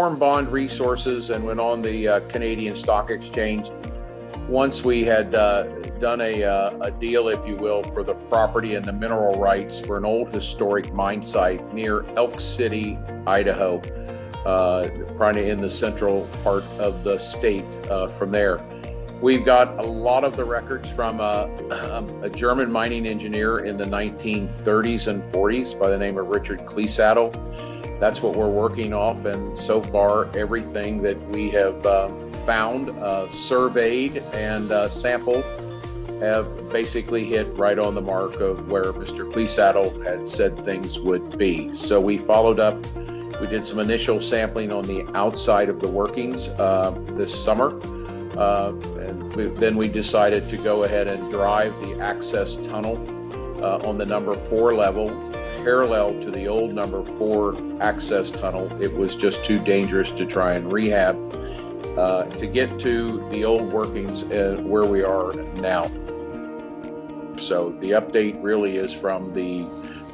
formed Bond Resources and went on the Canadian Stock Exchange once we had done a deal, if you will, for the property and the mineral rights for an old historic mine site near Elk City, Idaho, probably in the central part of the state. From there, we've got a lot of the records from a German mining engineer in the 1930s and 40s by the name of Richard Kleesaddle. That's what we're working off, and so far everything that we have found, surveyed, and sampled have basically hit right on the mark of where Mr. Kleesaddle had said things would be. So we followed up. We did some initial sampling on the outside of the workings this summer, and then we decided to go ahead and drive the access tunnel on the number 4 level, parallel to the old number 4 access tunnel. It was just too dangerous to try and rehab to get to the old workings where we are now. So the update really is from the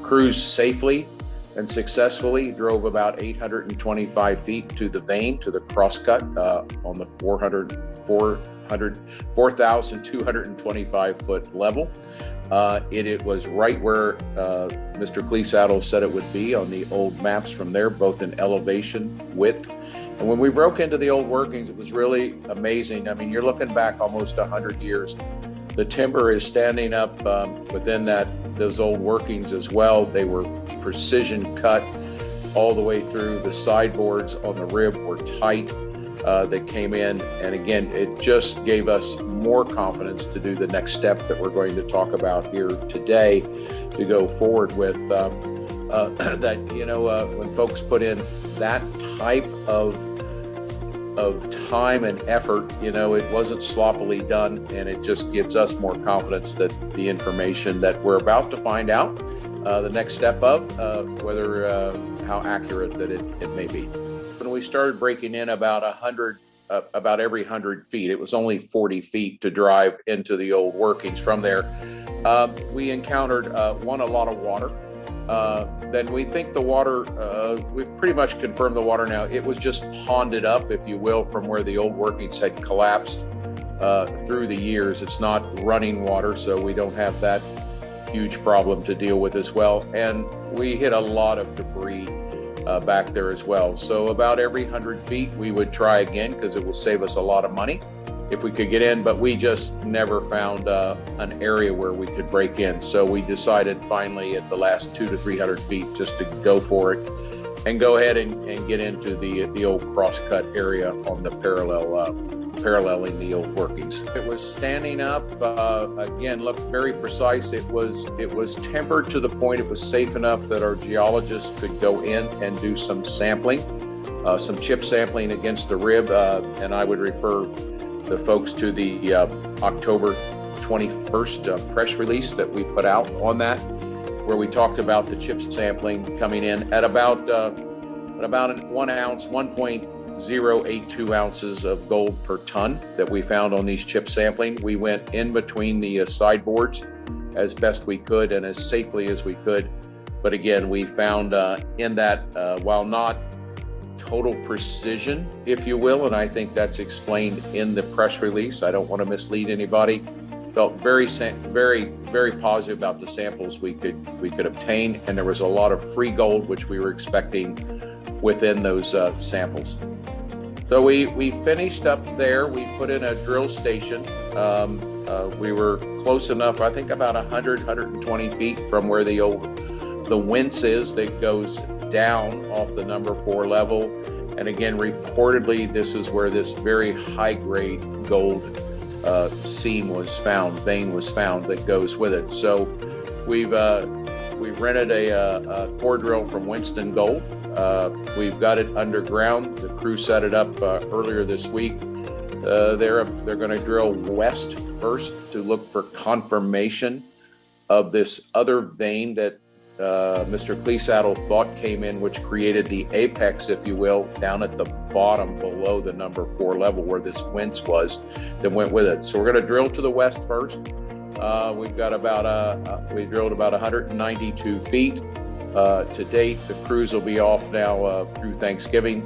crews safely and successfully drove about 825 feet to the vein, to the crosscut on the 4,225 foot level. It was right where Mr. Kleesaddle said it would be on the old maps from there, both in elevation, width. And when we broke into the old workings, it was really amazing. I mean, you're looking back almost 100 years. The timber is standing up within those old workings as well. They were precision cut all the way through. The sideboards on the rib were tight. That came in, and again, it just gave us more confidence to do the next step that we're going to talk about here today, to go forward with that. When folks put in that type of time and effort, it wasn't sloppily done, and it just gives us more confidence that the information that we're about to find out the next step of whether how accurate that it may be. When we started breaking in about every 100 feet, it was only 40 feet to drive into the old workings. From there, we encountered a lot of water. Then we think the water, we've pretty much confirmed the water now. It was just ponded up, if you will, from where the old workings had collapsed through the years. It's not running water, so we don't have that huge problem to deal with as well. And we hit a lot of debris back there as well. So about every 100 feet, we would try again, because it will save us a lot of money if we could get in, but we just never found an area where we could break in. So we decided finally at the last 200 to 300 feet just to go for it and go ahead and get into the old crosscut area on the paralleling the old workings. It was standing up, again, looked very precise. It was tempered to the point it was safe enough that our geologists could go in and do some sampling, some chip sampling against the rib, and I would refer the folks to the October 21st press release that we put out on that, where we talked about the chip sampling coming in at about 1 ounce, 1.082 ounces of gold per ton that we found on these chip sampling. We went in between the sideboards as best we could and as safely as we could. But again, we found in that, while not total precision, if you will, and I think that's explained in the press release, I don't want to mislead anybody, felt very, very positive about the samples we could obtain, and there was a lot of free gold which we were expecting within those samples. So we finished up there. We put in a drill station. We were close enough, I think about 120 feet from where the winze is that goes down off the number 4 level. And again, reportedly, this is where this very high grade gold vein was found that goes with it. So we've rented a core drill from Winston Gold. We've got it underground. The crew set it up earlier this week. They're going to drill west first to look for confirmation of this other vein that Mr. Kleesaddle thought came in, which created the apex, if you will, down at the bottom below the number 4 level where this winze was that went with it. So we're going to drill to the west first. We've got we drilled about 192 feet to date. The crews will be off now through Thanksgiving.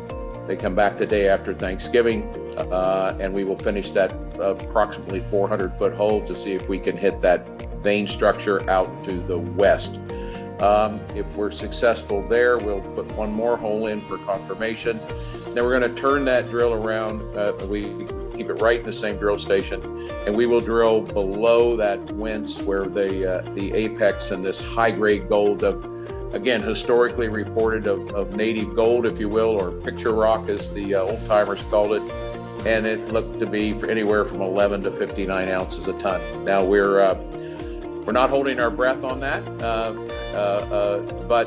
They come back the day after Thanksgiving, and we will finish that approximately 400-foot hole to see if we can hit that vein structure out to the west. If we're successful there, we'll put one more hole in for confirmation. Then we're going to turn that drill around. We keep it right in the same drill station, and we will drill below that wince where the apex and this high-grade gold again, historically reported of native gold, if you will, or picture rock, as the old-timers called it, and it looked to be for anywhere from 11 to 59 ounces a ton. Now, we're not holding our breath on that, but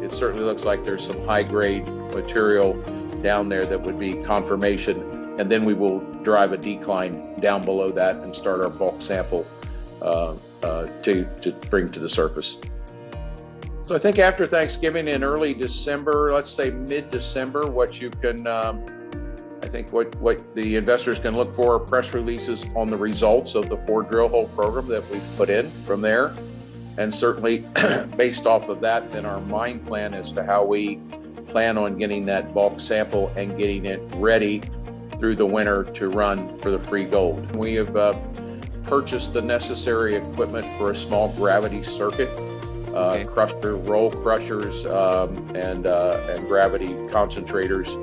it certainly looks like there's some high-grade material down there that would be confirmation, and then we will drive a decline down below that and start our bulk sample to bring to the surface. So I think after Thanksgiving in early December, let's say mid-December, what you can, I think what the investors can look for are press releases on the results of the 4 drill hole program that we've put in from there. And certainly based off of that, then our mine plan as to how we plan on getting that bulk sample and getting it ready through the winter to run for the free gold. We have purchased the necessary equipment for a small gravity circuit. Crusher, roll crushers, and gravity concentrators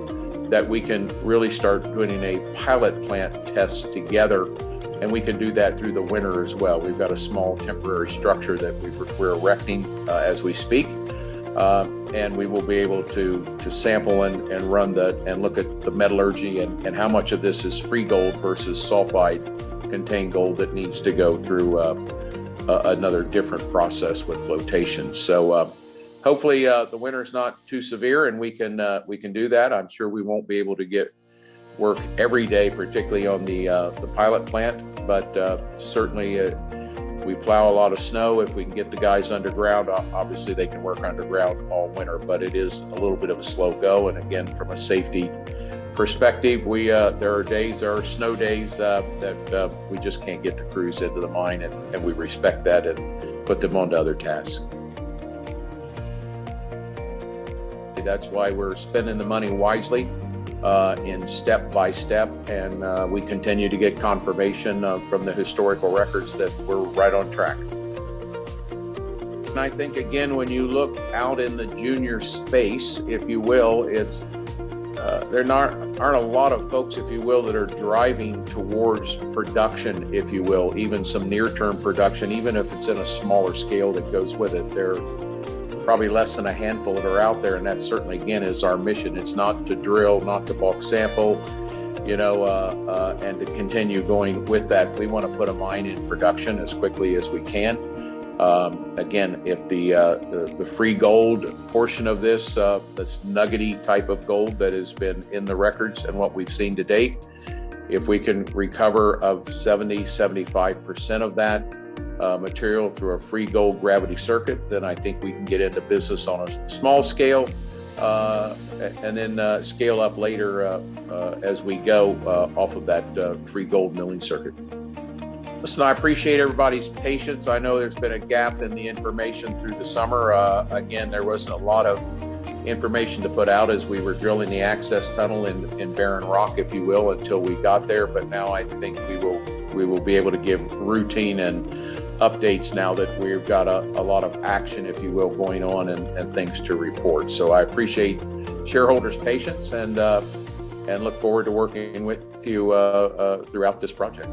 that we can really start doing a pilot plant test together, and we can do that through the winter as well. We've got a small temporary structure that we're erecting as we speak, and we will be able to sample and run and look at the metallurgy and how much of this is free gold versus sulfide contained gold that needs to go through another different process with flotation. So hopefully the winter's not too severe, and we can do that. I'm sure we won't be able to get work every day, particularly on the pilot plant, but certainly we plow a lot of snow. If we can get the guys underground, obviously they can work underground all winter, but it is a little bit of a slow go. And again, from a safety perspective, there are snow days that we just can't get the crews into the mine, and we respect that and put them onto other tasks. That's why we're spending the money wisely in step by step, and we continue to get confirmation from the historical records that we're right on track. And I think, again, when you look out in the junior space, if you will, there aren't a lot of folks, if you will, that are driving towards production, if you will, even some near-term production, even if it's in a smaller scale that goes with it. There's probably less than a handful that are out there, and that certainly, again, is our mission. It's not to drill, not to bulk sample, and to continue going with that. We want to put a mine in production as quickly as we can. Again, if the free gold portion of this nuggety type of gold that has been in the records and what we've seen to date, if we can recover of 75% of that material through a free gold gravity circuit, then I think we can get into business on a small scale and then scale up later as we go off of that free gold milling circuit. Listen, I appreciate everybody's patience. I know there's been a gap in the information through the summer. Again, there wasn't a lot of information to put out as we were drilling the access tunnel in Barren Rock, if you will, until we got there. But now I think we will be able to give routine and updates now that we've got a lot of action, if you will, going on and things to report. So I appreciate shareholders' patience and look forward to working with you throughout this project.